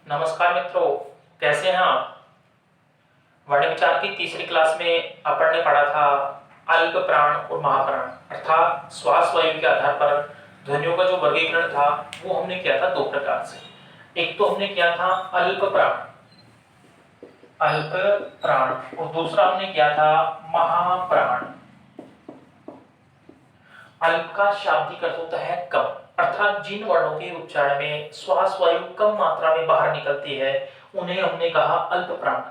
नमस्कार मित्रों, कैसे हैं आप। वर्ण विचार की तीसरी क्लास में अपन ने पढ़ा था अल्प प्राण और महाप्राण अर्थात श्वास वायु के आधार पर ध्वनियों का जो वर्गीकरण था वो हमने किया था दो प्रकार से। एक तो हमने किया था अल्प प्राण और दूसरा हमने किया था महाप्राण। अल्प का शाब्दिक अर्थ होता है कम, अर्थात जिन वर्णों के उच्चारण में श्वास वायु कम मात्रा में बाहर निकलती है उन्हें हमने कहा अल्प प्राण,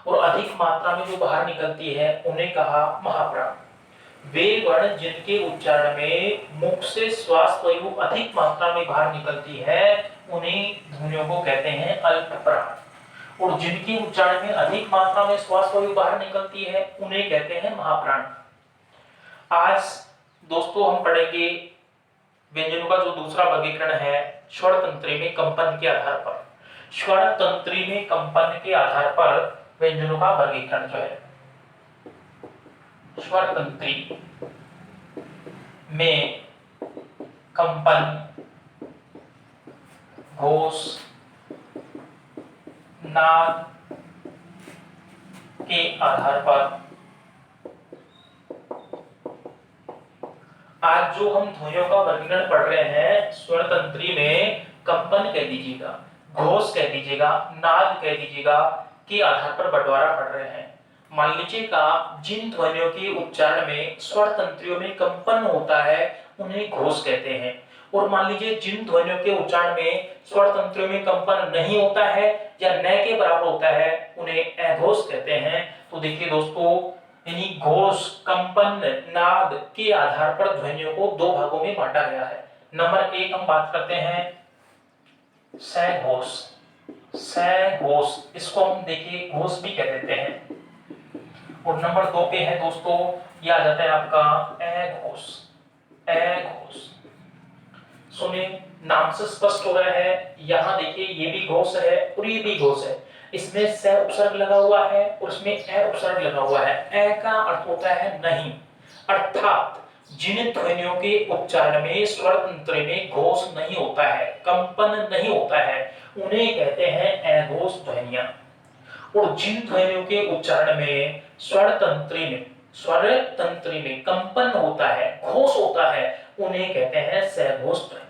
और अधिक मात्रा में जो बाहर निकलती है उन्हें कहा महाप्राण। वे वर्ण जिनके उच्चारण में मुख से श्वास वायु अधिक मात्रा में बाहर निकलती है उन्हें ध्वनियों को कहते हैं अल्प प्राण, और जिनके उच्चारण में अधिक मात्रा में श्वास वायु बाहर निकलती है उन्हें कहते हैं महाप्राण। आज दोस्तों हम पढ़ेंगे व्यंजनों का जो दूसरा वर्गीकरण है स्वर तंत्री में कंपन के आधार पर। स्वर तंत्री में कंपन के आधार पर व्यंजनों का वर्गीकरण जो है स्वर तंत्री में कंपन, घोष, नाद के आधार पर आज जो हम ध्वनियों का वर्गीकरण पढ़ रहे हैं स्वर तंत्री में कंपन कह दीजिएगा, घोष कह दीजिएगा, नाद कह दीजिएगा के आधार पर बंटवारा पढ़ रहे हैं। मान लीजिएगा जिन ध्वनियों के उच्चारण में स्वर तंत्रियों में कंपन होता है उन्हें घोष कहते हैं, और मान लीजिए जिन ध्वनियों के उच्चारण में स्वर तंत्रियों में कंपन नहीं होता है या न के बराबर होता है उन्हें अघोष कहते हैं। तो देखिए दोस्तों, यानी घोष, कंपन, नाद के आधार पर ध्वनियों को दो भागों में बांटा गया है। नंबर एक हम बात करते हैं सघोष। सघोष इसको हम देखिए घोष भी कह देते हैं, और नंबर दो पे है दोस्तों ये आ जाता है आपका अघोष। अघोष सुनिए, नाम से स्पष्ट हो रहा है, यहाँ देखिए ये भी घोष है और ये भी घोष है। इसमें स उपसर्ग लगा हुआ है और उसमें अ उपसर्ग लगा हुआ है। अ का अर्थ होता है नहीं, अर्थात जिन ध्वनियों के उच्चारण में स्वर तंत्र में घोष नहीं होता है, कंपन नहीं होता है, उन्हें कहते हैं अघोष ध्वनियां। और जिन ध्वनियों के उच्चारण में स्वर तंत्री में कंपन होता है, घोष होता है, उन्हें कहते हैं सघोष ध्वनियां।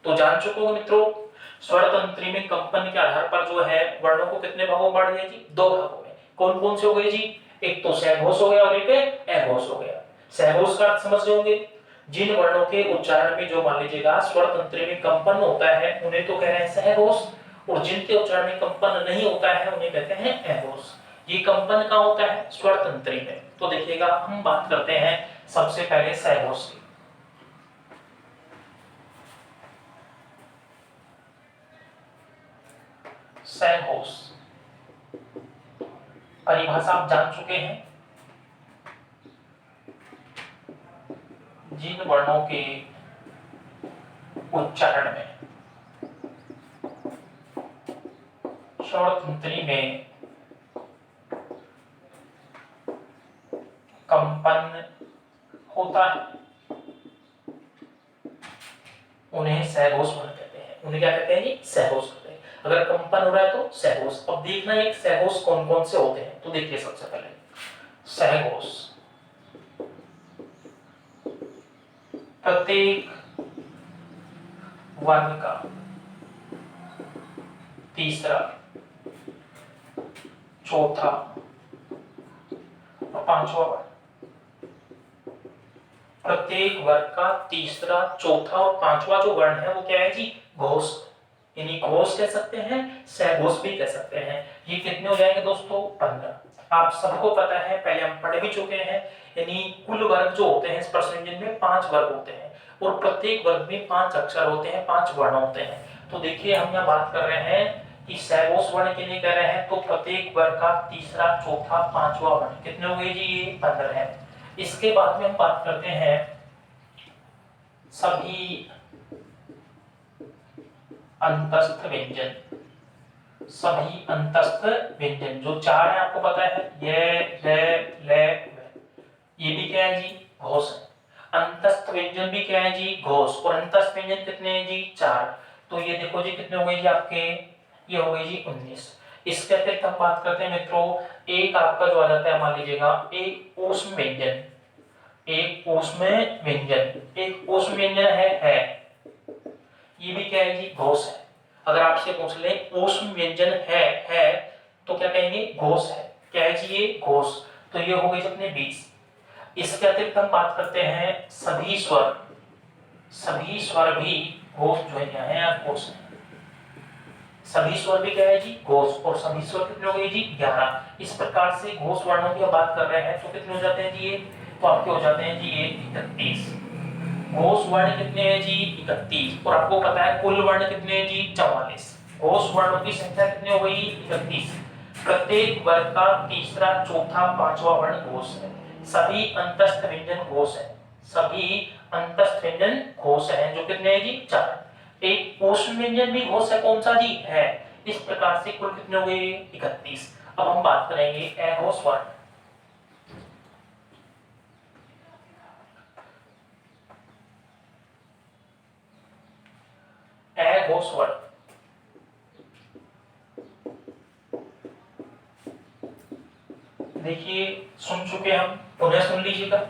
तो जान चुके हो मित्रों, स्वर तंत्री में कंपन के आधार पर जो है वर्णों को कितने भागों में बांट दिया जी? दो भागों में। कौन कौन से हो गए जी? एक तो सघोष हो गया और एक अघोष हो गया। सघोष का अर्थ समझ रहे होंगे, जिन वर्णों के उच्चारण में जो मान लीजिएगा स्वर तंत्री में कंपन होता है उन्हें तो कह रहे हैं सघोष, और जिनके उच्चारण में कंपन नहीं होता है उन्हें कहते हैं अघोष। ये कंपन कहाँ होता है? स्वर तंत्री में। तो देखिएगा हम बात करते हैं सबसे पहले सघोष की। सघोष परिभाषा आप जान चुके हैं, जिन वर्णों के उच्चारण में स्वर तंत्री में कंपन होता है उन्हें सघोष वर्ण कहते हैं। उन्हें क्या कहते हैं जी? सघोष कहते हैं। अगर कंपन हो रहा है तो सघोष। अब देखना एक सघोष कौन कौन से होते हैं। तो देखिए सबसे पहले सघोष प्रत्येक वर्ण का तीसरा, चौथा और पांचवा वर्ण। प्रत्येक वर्ग का तीसरा, चौथा और पांचवा जो वर्ण है वो क्या है जी? घोष। यानी घोष कह सकते हैं, सघोष भी कह सकते हैं। ये कितने हो जाएंगे दोस्तों? 15। आप सबको पता है, पहले हम पढ़ भी चुके हैं, यानी कुल वर्ग जो होते हैं स्पर्श व्यंजन में 5 वर्ग होते हैं, और प्रत्येक वर्ग में 5 अक्षर होते हैं, 5 वर्ण होते हैं। तो देखिए हम यहाँ बात कर रहे हैं कि सघोष वर्ण के लिए कह रहे हैं, तो प्रत्येक वर्ग का तीसरा, चौथा, पांचवा वर्ण कितने हो गए जी? ये 15 है। इसके बाद में हम बात करते हैं सभी अंतस्थ व्यंजन। सभी अंतस्थ व्यंजन जो 4 है आपको पता है, ये, ले, ये भी क्या है जी? घोष है। अंतस्थ व्यंजन भी क्या है जी? घोष। और अंतस्थ व्यंजन कितने हैं जी? 4। तो ये देखो जी कितने हो गए जी आपके? ये हो गई जी 19। इसके अतिरिक्त हम बात करते हैं मित्रों, एक आपका जो आ जाता है, मान लीजिएगा एक ऊष्म व्यंजन, एक ऊष्म व्यंजन, एक ऊष्म व्यंजन है, ये भी क्या है जी, घोष है। अगर आपसे पूछ ले ऊष्म व्यंजन है तो क्या कहेंगे, घोष है। क्या है जी, ये घोष। तो ये हो गई अपने 20। इसके अतिरिक्त हम बात करते हैं सभी स्वर, सभी स्वर भी घोष ध्वनियां हैं या घोष है। सभी स्वर भी क्या है जी, घोष। और सभी स्वर कितने हो गए जी, 11। इस प्रकार से घोष वर्णों की बात कर रहे हैं तो कितने हो जाते हैं जी, ये तो आपके हो जाते हैं जी ये 31। घोष वर्ण कितने हैं जी, 31। और आपको पता है कुल वर्ण कितने हैं जी, 44। घोष वर्णों की संख्या कितनी हो गई, 31। प्रत्येक वर्ग का तीसरा, चौथा, पांचवा वर्ण घोष है। सभी अंतस्थ व्यंजन घोष है, सभी अंतस्थ व्यंजन घोष है, जो कितने हैं जी, 4। एक ऊष्म व्यंजन भी घोष है, कौन सा जी, है। इस प्रकार से कुल कितने हो गए, 31। अब हम बात करेंगे अघोष वर्ण। अघोष वर्ण, देखिए सुन चुके हम, पुनः सुन लीजिएगा।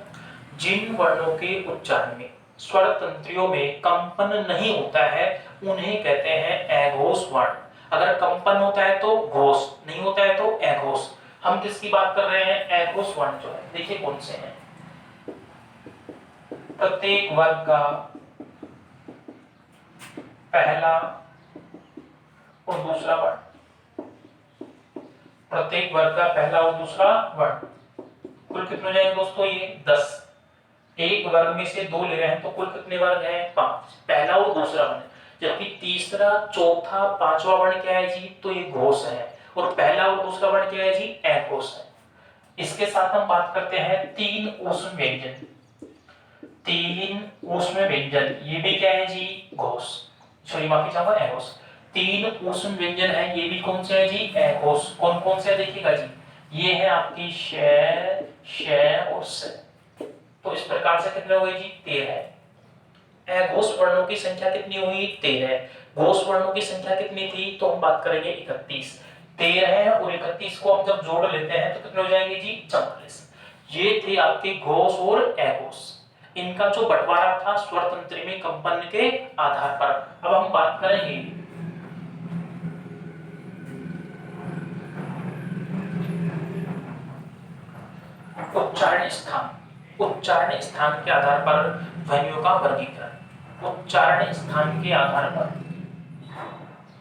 जिन वर्णों के उच्चारण में स्वर तंत्रियों में कंपन नहीं होता है उन्हें कहते हैं अघोष वर्ण। अगर कंपन होता है तो घोष, नहीं होता है तो अघोष। हम किसकी बात कर रहे हैं, अघोष वर्ण जो है, देखिए कौन से हैं। प्रत्येक वर्ग का पहला और दूसरा वर्ण, प्रत्येक वर्ग का पहला और दूसरा वर्ण, कुल कितने हो जाएंगे दोस्तों, ये 10। एक वर्ग में से 2 ले रहे हैं तो कुल कितने वर्ग हैं, 5। पहला और दूसरा वर्ण, जबकि तीसरा, चौथा, पांचवा वर्ण क्या है जी, तो ये घोष है। और पहला और दूसरा वर्ण क्या है जी, अघोष है। इसके साथ हम बात करते हैं 3 ऊष्म व्यंजन। 3 ऊष्म व्यंजन, ये भी क्या है जी, घोष, सॉरी माफी चाहूंगा, अघोष। 3 ऊष्म व्यंजन है, ये भी कौन से है जी, अघोष। कौन कौन से देखिएगा जी, ये है आपकी श, श और स। तो इस प्रकार से कितने हो गए जी, 13। अघोष वर्णों की संख्या कितनी हुई, 13। घोष वर्णों की संख्या कितनी थी, तो हम बात करेंगे 31। 13 और 31 को हम जब जोड़ लेते हैं तो कितने हो जाएंगे जी, 44। ये थे आपके घोष और अघोष। इनका जो बंटवारा था स्वर तंत्र में कंपन के आधार पर। अब हम बात करेंगे उच्चारण स्थान। उच्चारण स्थान के आधार पर ध्वनियों का वर्गीकरण। उच्चारण स्थान के आधार पर,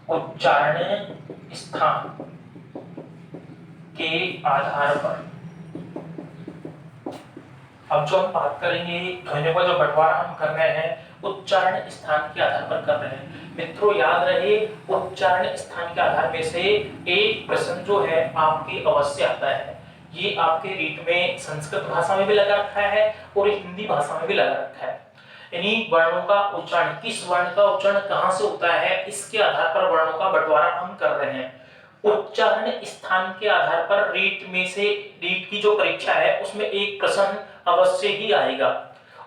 उच्चारण स्थान के आधार पर अब जो हम बात करेंगे ध्वनियों का जो बंटवारा हम कर रहे हैं उच्चारण स्थान के आधार पर कर रहे हैं। मित्रों याद रहे, उच्चारण स्थान के आधार में से एक प्रश्न जो है आपके अवश्य आता है। ये आपके रीट में संस्कृत भाषा में भी लगा रखा है और हिंदी भाषा में भी लगा रखा है। यानी वर्णों का उच्चारण, किस वर्ण का उच्चारण कहां से होता है, इसके आधार पर वर्णों का बंटवारा हम कर रहे हैं। उच्चारण स्थान के आधार पर रीट में से, रीट की जो परीक्षा है उसमें एक प्रश्न अवश्य ही आएगा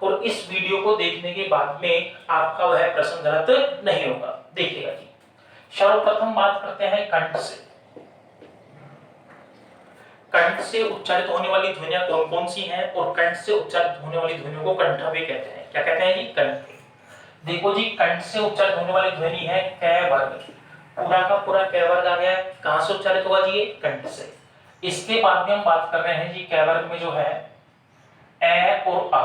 और इस वीडियो को देखने के बाद में आपका वह प्रश्न गलत नहीं होगा। देखिएगा जी, सर्वप्रथम बात करते हैं कंठ से। कंठ से उच्चारित होने वाली ध्वनियां कौन कौन सी हैं और कंठ से उच्चारित होने वाली ध्वनियों को कंठव्य कहते हैं। क्या कहते हैं जी, कंठ। देखो जी, कंठ से उच्चारित होने वाली ध्वनि है क वर्ग। पूरा का पूरा क वर्ग आ गया, कहां से उच्चारित होगा जी, ये कंठ से। इसके बाद में हम बात कर रहे हैं जी क वर्ग में जो है ए और आ,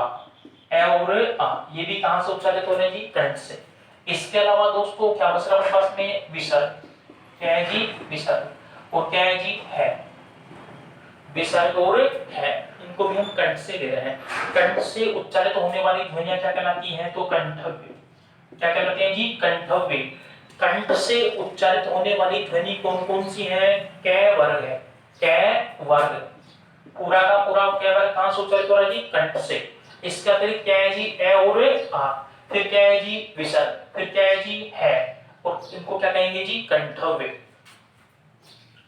ए और आ, ये भी कहां से उच्चारित हो रहे हैं जी, कंठ से। इसके अलावा दोस्तों क्या बच रहा है अपने पास में, विसर्ग। क्या है जी, विसर्ग। और क्या है जी, है। विसर्ग और है, इनको भी हम कंठ से ले रहे हैं। कंठ से उच्चारित होने वाली ध्वनियां क्या कहलाती हैं, तो कंठव्य। क्या कहलाते हैं जी, कंठव्य। कंठ से उच्चारित होने वाली ध्वनि कौन कौन सी है, क वर्ग है, क वर्ग। पूरा का पूरा क वर्ग कहां से उच्चारित हो रहा है जी, कंठ से। इसके अतिरिक्त क्या है जी, ए और आ, फिर क्या है जी, विसर्ग, फिर क्या है जी, है। और इनको क्या कहेंगे जी, कंठव्य।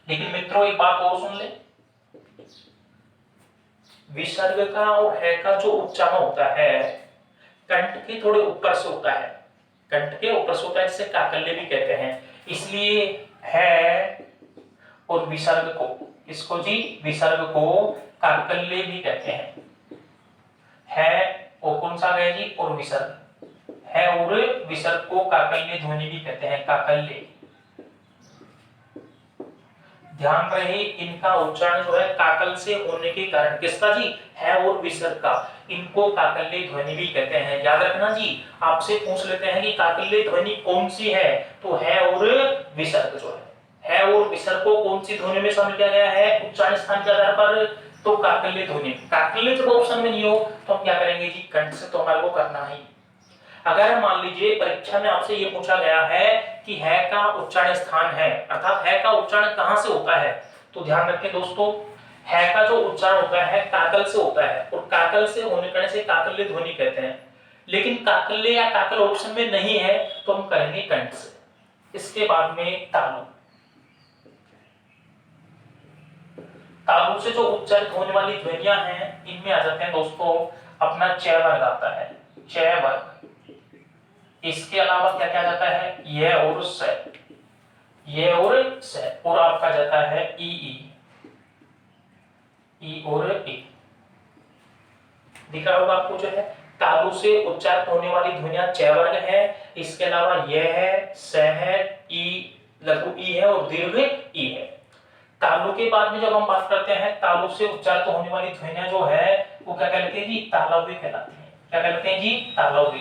लेकिन मित्रों एक बात और सुन ले, विसर्ग का और है का जो उच्चारण होता है कंठ के थोड़े ऊपर से होता है, कंठ के ऊपर से होता है, जिसे काकल्य भी कहते हैं। इसलिए है और विसर्ग को, इसको जी विसर्ग को काकल्य भी कहते हैं। है और कौन सा गया जी, और विसर्ग, है और विसर्ग को काकल्य ध्वनि भी कहते हैं, काकल्य। ध्यान रहे इनका उच्चारण जो है काकल से होने के कारण, किसका जी, है और विसर्ग का, इनको काकल्य ध्वनि भी कहते हैं। याद रखना जी, आपसे पूछ लेते हैं कि काकल्य ध्वनि कौन सी है, तो है और विसर्ग जो है और विसर्ग को कौन सी ध्वनि में शामिल किया गया है उच्चारण स्थान के आधार पर, तो काकल्य ध्वनि। काकल्य जब ऑप्शन में नहीं हो तो हम क्या करेंगे जी, कंठ से तो हमारे को करना ही। अगर मान लीजिए परीक्षा में आपसे ये पूछा गया है कि है का उच्चारण स्थान है, अर्थात है का उच्चारण कहां से होता है, तो ध्यान रखें दोस्तों, है का जो उच्चारण होता है काकल से होता है और काकल से होने करने से काकल्य ध्वनि कहते हैं। लेकिन काकल्य या काकल ऑप्शन में नहीं है तो हम करेंगे कंठ से। इसके बाद में तालु। तालु से जो उच्चारित होने वाली ध्वनियां हैं इनमें आ जाते हैं दोस्तों अपना च वर्ग आता है, च वर्ग। इसके अलावा क्या क्या जाता है, ये और स, ये और स, और आपका जाता है ई और ई। दिख रहा होगा आपको जो है तालु से उच्चारित होने वाली ध्वनियां च वर्ग है, इसके अलावा ये है, स है, ई लघु ई है और दीर्घ ई है। तालु के बाद में जब हम बात करते हैं तालु से उच्चारित होने वाली ध्वनियां जो है वो क्या कहलाती है जी, तालव्य कहलाती है। क्या कहते हैं जी, तालव्य।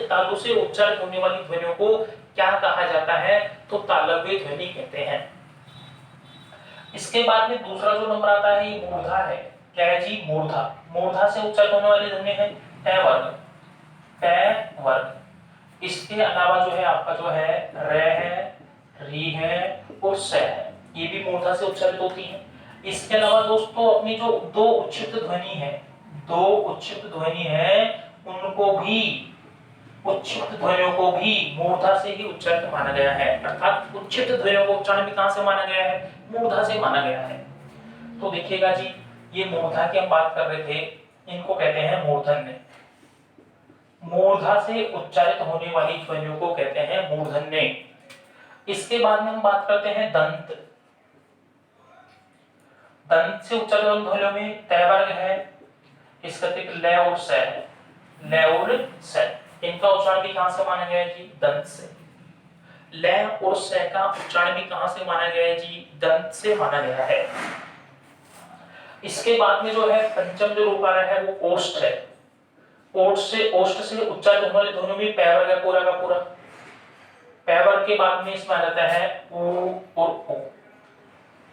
तालु से उच्चारित होने वाली ध्वनियों को क्या कहा जाता है, तो तालव्य ध्वनि कहते हैं। इसके बाद में दूसरा जो नंबर आता है ये मूर्धा है। क्या है जी, मूर्धा। मूर्धा से उच्चारित होने वाली ध्वनि है ट वर्ग, ट वर्ग। इसके अलावा जो है आपका जो है र है, री है और स है, ये भी मूर्धा से उच्चारित होती है। इसके अलावा दोस्तों अपनी जो दो उच्चित ध्वनि है, दो उच्चित ध्वनि है उनको भी, उच्चित ध्वनियों को भी मूर्धा से ही उच्चारित माना गया है, अर्थात उच्चित ध्वनियों को उच्चारण भी कहां से माना गया है, मूर्धा से माना गया है। तो देखिएगा जी ये मूर्धा की हम बात कर रहे थे, इनको कहते हैं मूर्धन्य। मूर्धा से उच्चारित होने वाली ध्वनियों को कहते हैं मूर्धन्य। इसके बाद में हम बात करते हैं दंत। दंत से उच्चारित होने ध्वनियों में त वर्ग है, इसका ल और स है, ल और स। इनका उच्चारण भी कहां से माना गया है जी, दंत से। ल और स का उच्चारण भी कहां से माना गया है जी, दंत से माना गया है। इसके बाद में जो है पंचम जो रूप आ रहा है वो ओष्ठ है। ओष्ठ से उच्चारित होने वाले ध्वनियों में पै वर्ग है पूरा का पूरा। पै वर्ग के बाद में इसमें आ जाता है उ और ओ।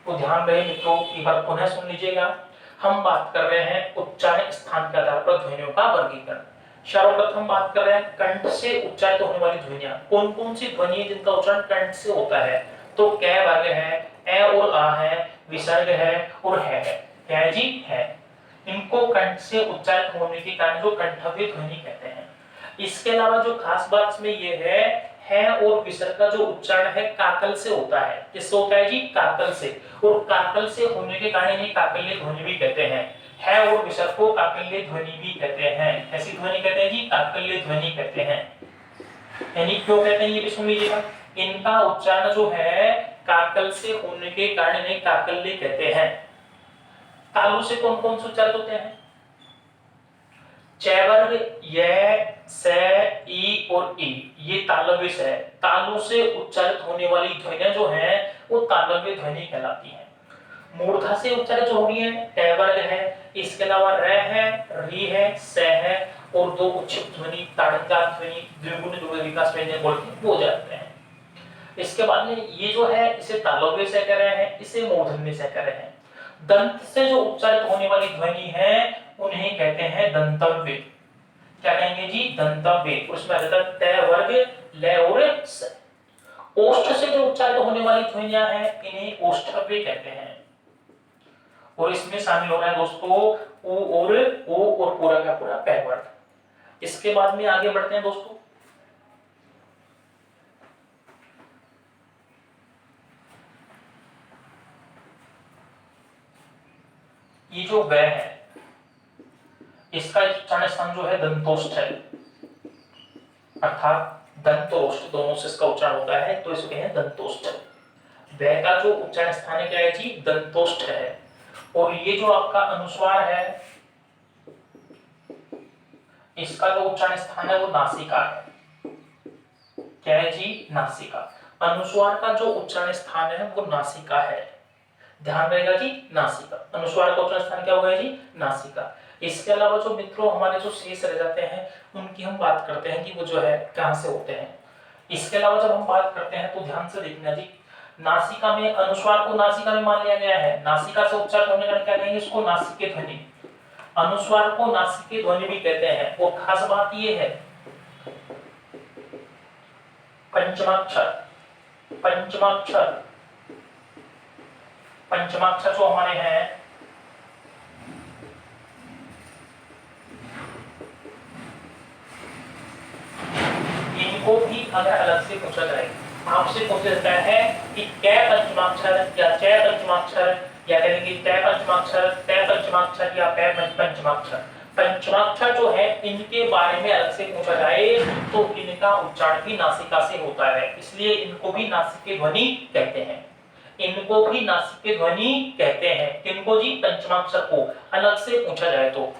तो ध्यान रहे मित्रों, एक बार पुनः सुन लीजिएगा। हम बात कर रहे हैं उच्चारण स्थान के आधार पर ध्वनियों का वर्गीकरण। सर्वप्रथम बात कर रहे हैं कंठ से उच्चारित होने वाली ध्वनियां, कौन कौन सी ध्वनि है जिनका उच्चारण कंठ से होता है, तो क वर्ग है, ए और आ है, विसर्ग है और है। क्या है जी, है। इनको कंठ से उच्चारित होने के कारण जो कंठव्य ध्वनि कहते हैं। इसके अलावा जो खास बात इसमें ये है और विसर्ग का जो उच्चारण है काकल से होता है। किससे होता है जी, काकल से। और काकल से होने के कारण इन्हें काकल्य ध्वनि भी कहते हैं। है और विसर्ग को काकल्य ध्वनि भी कहते हैं। ऐसी ध्वनि कहते हैं जी, काकल्य ध्वनि कहते हैं। यानी क्यों कहते हैं ये भी सुन लीजिएगा। इनका उच्चारण जो है काकल से होने के कारण इन्हें काकल्य कहते हैं। तालु से कौन कौन से उच्चारित होते हैं, च वर्ग, य, स, ई और ई, ये तालव्य से है। तालु से उच्चारित होने वाली ध्वनियां जो हैं वो तालव्य ध्वनि कहलाती हैं। मूर्धा से उच्चारित जो होनी है ट वर्ग है, इसके अलावा र है, री है, स है और दो उच्चित ध्वनि ताड़नजात ध्वनि द्विगुण द्विगुण विकास व्यंजन बोलते हैं वो जाते हैं। इसके बाद में ये जो है इसे तालव्य से कह रहे हैं, इसे मूर्धन्य से कह रहे हैं। दंत से जो उच्चारित होने वाली ध्वनि है उन्हें कहते हैं दंतव्य। क्या कहेंगे जी, दंतव्य। उसमें आ जाता है त वर्ग, ल और स। ओष्ठ से जो उच्चारित होने वाली ध्वनियां हैं इन्हें ओष्ठव्य कहते हैं। और इसमें शामिल हो रहा है दोस्तों उ और ओ और पूरा का पूरा पै वर्ग। इसके बाद में आगे बढ़ते हैं दोस्तों। ये जो व है इसका उच्चारण स्थान जो है दंतोष्ठ है, अर्थात दंत और ओष्ठ दोनों से इसका उच्चारण होता है तो इसे कहें दंतोष्ठ। वह का जो उच्चारण स्थान है क्या है जी, दंतोष्ठ है। और ये जो आपका अनुस्वार है, इसका जो उच्चारण स्थान है वो नासिका है। क्या है जी, नासिका। अनुस्वार का जो उच्चारण स्थान है वो नासिका है, ध्यान रहेगा जी, नासिका। अनुस्वार का उच्चारण स्थान क्या होगा जी, नासिका। इसके अलावा जो मित्रों हमारे जो शेष रह जाते हैं उनकी हम बात करते हैं कि वो जो है कहां से होते हैं। इसके अलावा जब हम बात करते हैं तो ध्यान से देखना जी, नासिका में अनुस्वार को नासिका में मान लिया गया है, नासिका से उच्चारण होने का क्या कहेंगे, इसको नासिके ध्वनि। अनुस्वार को नासिके ध्वनि भी कहते हैं। और खास बात ये है, पंचमाक्षर पंचमाक्षर पंचमाक्षर जो हमारे हैं, इनको भी अगर अलग से पूछा जाए, आपसे पूछा जाता है कि कै पंचमाक्षर या चै पंचमाक्षर, या कहेंगे कै पंचमाक्षर, तै पंचमाक्षर या पै पंचमाक्षर। पंचमाक्षर जो है इनके बारे में अलग से पूछा जाए तो इनका उच्चारण भी नासिका से होता है, इसलिए इनको भी नासिके ध्वनि कहते हैं। इनको भी नासिके ध्वनि कहते हैं। किनको जी, पंचमाक्षर को। अलग से पूछा जाए तो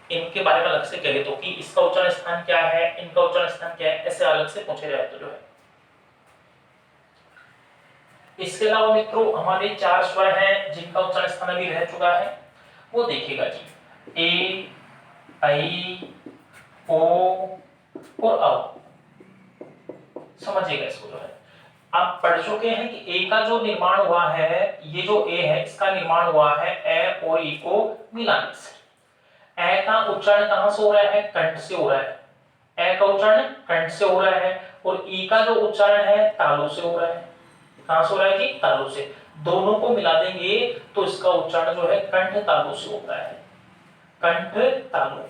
इनके बारे में अलग से कहे तो कि इसका उच्चारण स्थान क्या है, इनका उच्चारण स्थान क्या है, ऐसे अलग से पूछे जाए तो जो है। इसके अलावा मित्रों हमारे 4 स्वर हैं जिनका उच्चारण स्थान अभी रह चुका है, वो देखिएगा जी, ए, आई, ओ और औ। समझिएगा इसको जो है, आप पढ़ चुके हैं कि ए का जो निर्माण हुआ है, ये जो ए है इसका निर्माण हुआ है ए और ई को मिलाने से। ए का उच्चारण कहां से हो रहा है, कंठ से हो रहा है। ए का उच्चारण कंठ से हो रहा है और ई का जो उच्चारण है तालु से हो रहा है। कहां से हो रहा है जी, तालु से। दोनों को मिला देंगे तो इसका उच्चारण जो है कंठ तालु से होता है, कंठ तालु।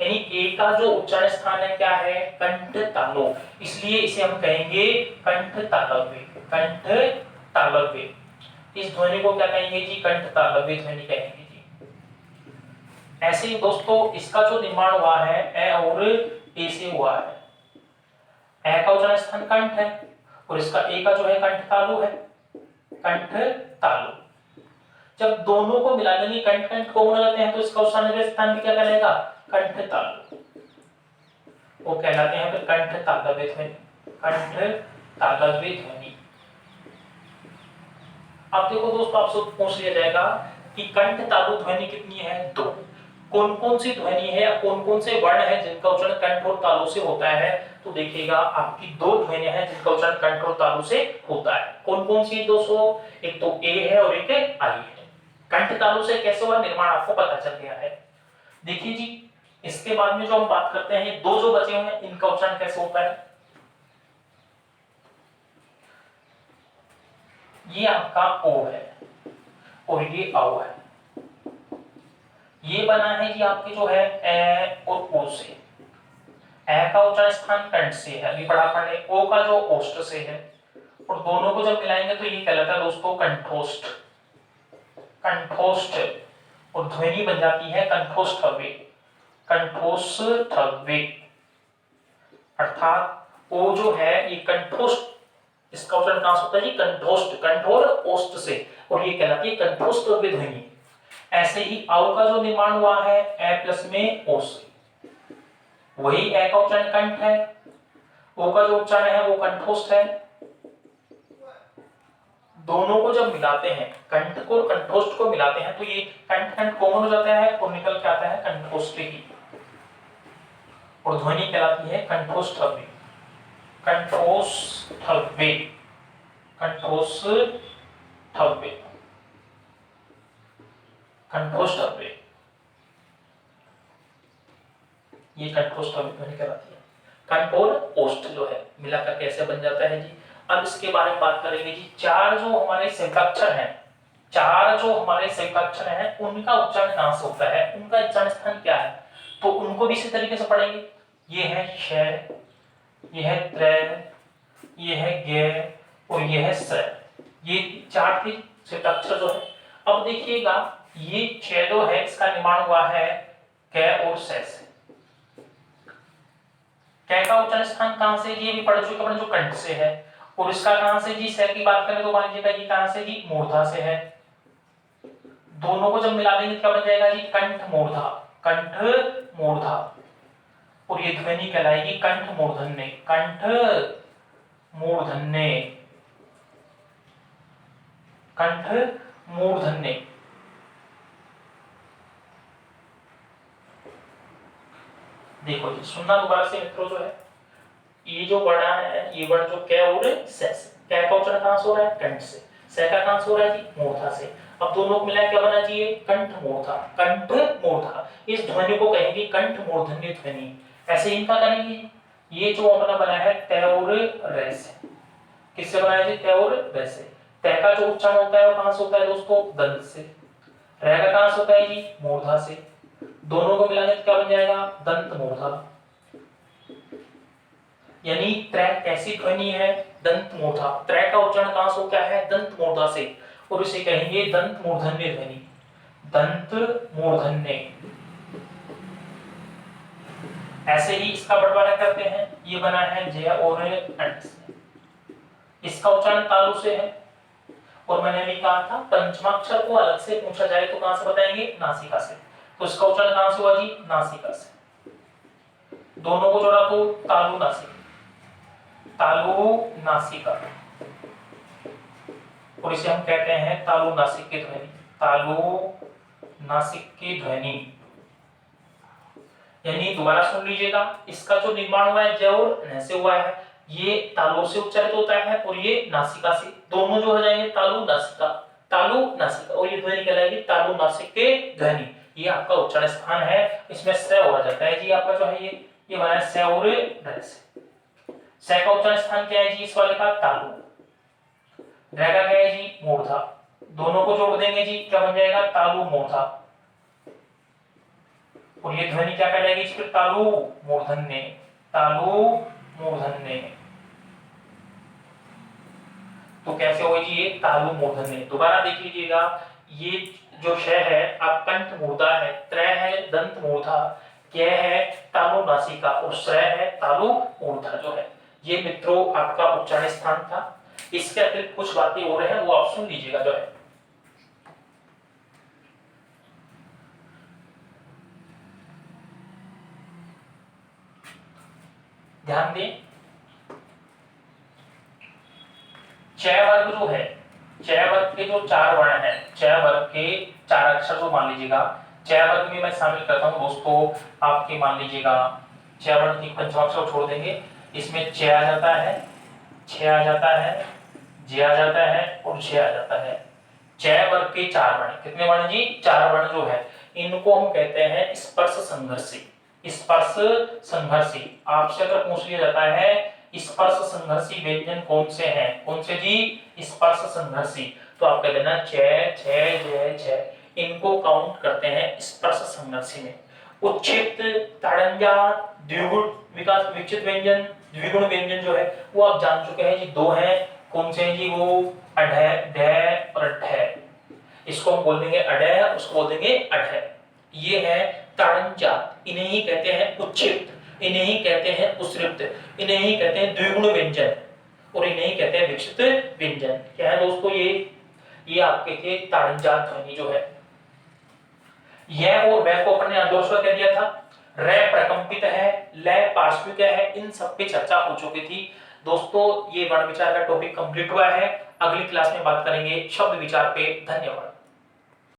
यानी ए का जो उच्चारण स्थान है क्या है, कंठ तालु, इसलिए इसे हम कहेंगे कंठ तालव्य, कंठ तालव्य। इस ध्वनि को क्या कहेंगे जी, कंठ तालव्य ध्वनि कहेंगे जी। ऐसे ही दोस्तों इसका जो निर्माण हुआ है ए और ए से हुआ है। ए का उच्चारण स्थान कंठ है और इसका ए का जो है कंठ तालु है, कंठ तालु। जब दोनों को मिला देंगे, कंठ कंठ कॉमन हो जाते हैं तो इसका उच्चारण स्थान भी क्या कहलाएगा, कंठ तालु। वो कहलाते हैं फिर कंठ तालव्य ध्वनि, कंठ तालव्य ध्वनि। अब देखो दोस्तों आपसे पूछ लिया जाएगा कि कंठ तालु ध्वनि कितनी है, 2। कौन कौन सी ध्वनि है, कौन कौन से वर्ण है जिनका उच्चारण कंठ और तालु से होता है, तो देखिएगा आपकी 2 ध्वनियां हैं जिनका उच्चारण कंठ और तालु से होता है। कौन कौन सी दोस्तों, एक तो ए है और एक आई है। कंठ तालु से कैसे हुआ निर्माण आपको पता चल गया है। देखिए जी, इसके बाद में जो हम बात करते हैं, ये 2 जो बचे हुए हैं इनका उच्चारण कैसे होता है। ये आपका ओ है और ये औ है। ये बना है जी आपके जो है ए और ओ से। ए का उच्चारण स्थान कंठ से है, अभी पढ़ा पढ़े। ओ का जो ओष्ठ से है, और दोनों को जब मिलाएंगे तो ये कहलाता है दोस्तों कंठोष्ठ, कंठोष्ठ। और ध्वनि बन जाती है कंठोष्ठव्य, कंठोष्ठव्य। अर्थात ओ जो है ये कंठोष्ठ, इसका उच्चारण कहां से होता है जी, कंठोष्ठ, कंठ और ओष्ठ से, और ये कहलाती है कंठोष्ठव्य ध्वनि। ऐसे ही औ का जो निर्माण हुआ है ए प्लस में ओ से, वही ए का उच्चारण कंठ है, ओ का जो उच्चारण है वो कंठोष्ठ है। दोनों को जब मिलाते हैं, कंठ को कंठोष्ठ को मिलाते हैं तो ये कंठ कंठ कॉमन हो जाता है और निकल के आता है कंठोष्ठ ही, और ध्वनि कहलाती है कंठोष्ठव्य, कंठोष्ठव्य, कंठोष्ठव्य, कंठोष्ठव्य। ये कंठोष्ठव्य ध्वनि कहलाती है। कंठ और ओष्ठ जो है मिलाकर कैसे बन जाता है जी। अब इसके बारे में बात करेंगे जी। 4 जो हमारे संयुक्ताक्षर हैं, 4 जो हमारे संयुक्ताक्षर हैं उनका उच्चारण कहां से होता है, उनका उच्चारण स्थान क्या है, तो उनको भी इसी तरीके से पढ़ेंगे। ये है श, ये है त्र, ये है ग और ये है स। ये 4 के संयुक्ताक्षर जो है। अब देखिएगा ये च जो है इसका निर्माण हुआ है क और स से। कै का उच्चारण स्थान कहां से, ये भी पढ़ चुके हैं जो कंठ से है, और इसका कहां से जी, से की बात करें तो मान लीजिएगा ये कहां से जी, मूर्धा से है। दोनों को जब मिला देंगे क्या बन जाएगा जी, कंठ मूर्धा, कंठ मूर्धा। और ये ध्वनि कहलाएगी कंठ मूर्धन्य, कंठ मूर्धन्य, कंठ मूर्धन्य। देखो जी, सुनना दोबारा से मित्रों जो है, ये जो वर्ण है, ये वर्ण जो कै और से, कै का उच्चारण कहां से हो रहा है, कंठ से का कहां से हो रहा है जी, मूर्धा से। अब दोनों को मिलाकर क्या बना जी, ये कंठ मूर्धा, कंठ मूर्धा। इस ध्वनि को कहेंगे कंठ मूर्धन्य ध्वनि। ऐसे इनका करेंगे, ये जो अपना बना है तय और रे से, किससे बना है जी, तय और रे से। तय का जो उच्चारण होता है वो कहां से होता है दोस्तों, दंत से। रे का कहां से होता है जी, मूर्धा से। दोनों को मिलाने क्या बन जाएगा, दंत मूर्धा। यानी त्रय कैसी ध्वनि है, दंत मूर्धा। त्रय का उच्चारण कहां से होता है, दंत मूर्धा से, और इसे कहेंगे दंत मूर्धन्य ध्वनि, दंत मूर्धन्य। ऐसे ही इसका बंटवारा करते हैं, ये बना है जय और अंत से। इसका उच्चारण तालु से है, और मैंने अभी कहा था पंचमाक्षर को अलग से पूछा जाए तो कहां से बताएंगे, नासिका से। तो इसका उच्चारण कहां से हुआ जी, नासिका से। दोनों को जोड़ा तो तालु नासिका, तालु नासिका, और इसे हम कहते हैं तालु नासिक की ध्वनि, तालु नासिक की ध्वनि। यानी दोबारा सुन लीजिएगा, इसका जो निर्माण हुआ है ज और न से हुआ है, ये तालु से उच्चारित होता है, और ये नासिका से। दोनों जो हो जाएंगे तालु नासिका, तालु नासिका, और ये ध्वनि कहलाएगी तालु नासिक के ध्वनि। ये आपका उच्चारण स्थान है, इसमें स हो जाता है जी आपका जो है, ये बना है स और र से। स का उच्चारण स्थान क्या है जी, इस वाले का तालु। र का क्या है जी, मूर्धा। दोनों को जोड़ देंगे जी, क्या बन जाएगा, तालु मूर्धा। और ये ध्वनि क्या कहलाएगी, फिर तालु मूर्धन्य, तालु मूर्धन्य। तो कैसे होगी जी, ये तालु मूर्धन्य। दोबारा देख लीजिएगा, ये जो श है आप कंठ मूर्धा है, त्रय है दंत मूर्धा, कै है तालु नासिका, और स है तालु मूर्धा जो है। ये मित्रों आपका उच्चारण स्थान था। इसके अतिरिक्त कुछ बातें और हैं, वो आप सुन लीजिएगा जो है। ध्यान दें, च वर्ग जो है, च वर्ग के जो 4 वर्ण हैं, च वर्ग के 4 अक्षर जो मान लीजिएगा, च वर्ग में मैं शामिल करता हूं दोस्तों आपके, मान लीजिएगा च वर्ण की पंचमाक्षर छोड़ देंगे, इसमें च आ जाता है, छ आ जाता है, ज आ जाता है, और झ आ जाता है। च वर्ग के 4 वर्ण, कितने वर्ण जी, 4 वर्ण जो है, इनको हम कहते हैं स्पर्श संघर्षी, स्पर्श संघर्षी। आपसे अगर पूछ लिया जाता है स्पर्श संघर्षी व्यंजन कौन से हैं, कौन से जी, स्पर्श संघर्षी, तो आप कह देना छ, छ, ज, छ। इनको काउंट करते हैं स्पर्श संघर्षी में। उच्छिष्ट, ताड़ंजा, द्विगुण विकास विकसित व्यंजन, द्विगुण व्यंजन जो है वो आप जान चुके हैं जी, 2 हैं। कौन से हैं जी, वो अढ, ढ और ढ। इसको हम बोल देंगे अढ, उसको बोल देंगे अढ। ये है ताड़ंजा, इन्हें ही कहते हैं उच्छिष्ट, इन्हें ही कहते हैं उस्रिक्त, इन्हें ही कहते हैं द्विगुण व्यंजन, और इन्हें ही कहते हैं विकसित व्यंजन। क्या है दोस्तों, ये आपके थे ताड़ंजा ध्वनि जो है। यह और वह को अपने अदोष कह दिया था। रे प्रकंपित है, लय पार्श्विक है, इन सब पे चर्चा हो चुकी थी दोस्तों। ये वर्ण विचार का टॉपिक कंप्लीट हुआ है। अगली क्लास में बात करेंगे शब्द विचार पे। धन्यवाद।